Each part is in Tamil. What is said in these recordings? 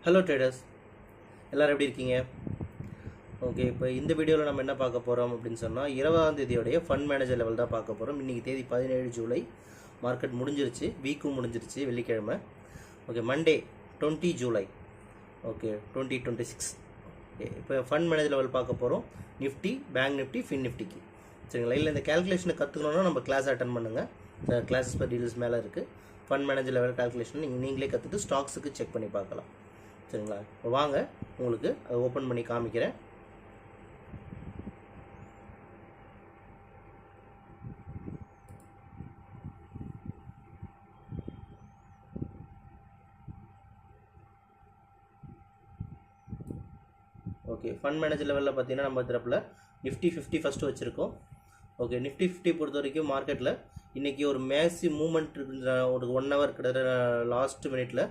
ஹலோ ட்ரேடர்ஸ், எல்லோரும் எப்படி இருக்கீங்க? ஓகே, இப்போ இந்த வீடியோவில் நம்ம என்ன பார்க்க போகிறோம் அப்படின்னு சொன்னால் 20ஆம் தேதியோடைய ஃபண்ட் மேனேஜர் லெவல் தான் பார்க்க போகிறோம். இன்றைக்கி தேதி 17 ஜூலை. மார்க்கெட் முடிஞ்சிருச்சு, வீக்கும் முடிஞ்சிருச்சு, வெள்ளிக்கிழமை. Okay, Monday 20 July, okay 2026. இப்போ ஃபண்ட் மேனேஜர் லெவல் பார்க்க போகிறோம். நிஃப்டி, பேங்க் நிஃப்டி, ஃபின் நிஃப்டிக்கு. சரிங்களா? இல்லை இந்த கேல்குலேஷனை கற்றுக்கணுன்னா நம்ம கிளாஸ் அட்டன் பண்ணுங்கள். கிளாஸஸ் பர் டீல்ஸ் மேலே இருக்குது. ஃபண்ட் மேனேஜர் லெவல் கால்குலேஷன் நீங்களே கற்றுட்டு ஸ்டாக்ஸுக்கு செக் பண்ணி பார்க்கலாம். சரிங்களா? இப்போ வாங்க, உங்களுக்கு அதை ஓப்பன் பண்ணி காமிக்கிறேன். ஓகே, ஃபண்ட் மேனேஜர் லெவலில் பார்த்தீங்கன்னா நம்ம தரப்பில் நிஃப்டி 50 ஃபஸ்ட்டு வச்சுருக்கோம். ஓகே, நிஃப்டி 50 பொறுத்த வரைக்கும் மார்க்கெட்டில் இன்றைக்கி ஒரு மேசி மூமெண்ட் ஒரு 1 ஹவர் கிட்டத்தட்ட லாஸ்ட் மினிட்ல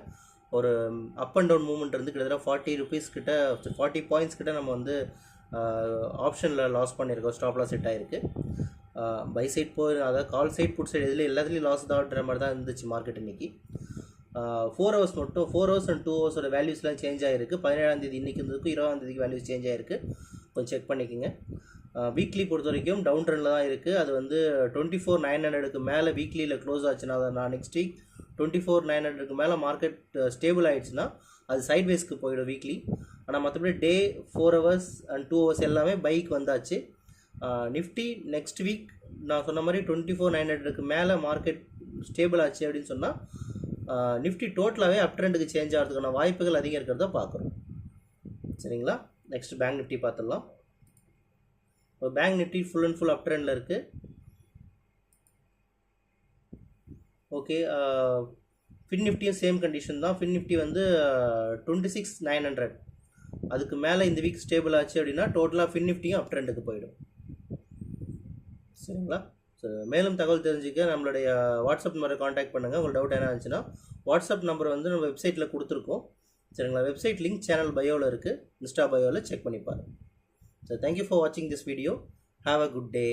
ஒரு அப் அண்ட் டவுன் மூவ்மெண்ட் இருந்து கிட்டத்தட்ட 40 rupees கிட்ட 40 பாயிண்ட்ஸ் கிட்ட நம்ம வந்து ஆப்ஷனில் லாஸ் பண்ணியிருக்கோம். ஸ்டாப் லாஸ் ஹிட் ஆகிருக்கு. பை சைட் அதாவது கால் சைட் புட் சைடு இதில் எல்லாத்துலேயும் லாஸ் தான்ற மாதிரி தான் இருந்துச்சு மார்க்கெட் இன்றைக்கி. 4 ஹவர்ஸ் மட்டும் 4 ஹவர்ஸ் அண்ட் 2 ஹவர்ஸோட வேல்யூஸ்லாம் சேஞ்ச் ஆகிருக்கு. 17ஆம் தேதி இன்றைக்கி இருந்ததுக்கு 20ஆம் தேதிக்கு வேல்யூஸ் சேஞ்ச் ஆகிருக்கு. கொஞ்சம் செக் பண்ணிக்கோங்க. வீக்லி பொறுத்த வரைக்கும் டவுன் ட்ரெண்டில் தான் இருக்குது. அது வந்து 24,900க்கு மேலே வீக்லியில் க்ளோஸ் ஆச்சுன்னா, அதை நான் நெக்ஸ்ட் வீக் 24,900க்கு மேலே மார்க்கெட் ஸ்டேபிள் ஆகிடுச்சுன்னா அது சைட்வேஸ்க்கு போயிடும் வீக்லி. ஆனால் மற்றபடி டே 4 ஹவர்ஸ் அண்ட் 2 ஹவர்ஸ் எல்லாமே பைக் வந்தாச்சு. நிஃப்டி நெக்ஸ்ட் வீக் நான் சொன்ன மாதிரி 24,900க்கு மேலே மார்க்கெட் ஸ்டேபிள் ஆச்சு அப்படின்னு சொன்னால் நிஃப்டி டோட்டலாகவே அப் ட்ரெண்டுக்கு சேஞ்ச் ஆகிறதுக்கான வாய்ப்புகள் அதிகம் இருக்கிறத பார்க்குறோம். சரிங்களா? நெக்ஸ்ட் பேங்க் நிஃப்டி பார்த்துடலாம். இப்போ bank Nifty full and full up ட்ரெண்டில் இருக்குது. ஓகே, ஃபின் நிஃப்டியும் சேம் கண்டிஷன் தான். ஃபின் நிஃப்டி வந்து 26,900 அதுக்கு மேலே இந்த வீக் ஸ்டேபிள் ஆச்சு அப்படின்னா டோட்டலாக ஃபின் நிஃப்டியும் அப் ட்ரெண்டுக்கு போயிடும். சரிங்களா? ஸோ மேலும் தகவல் தெரிஞ்சுக்க நம்மளுடைய வாட்ஸ்அப் நம்பரை காண்டாக்ட் பண்ணுங்கள். உங்களுக்கு டவுட் என்ன இருந்துச்சுன்னா வாட்ஸ்அப் நம்பர் வந்து நம்ம வெப்சைட்டில் கொடுத்துருக்கோம். சரிங்களா? வெப்சைட் லிங்க் சேனல் பயோவில் இருக்குது, இன்ஸ்டா பயோவில் செக் பண்ணி பாருங்கள். ஸோ தேங்க்யூ ஃபார் வாட்சிங் this video. Have a good day.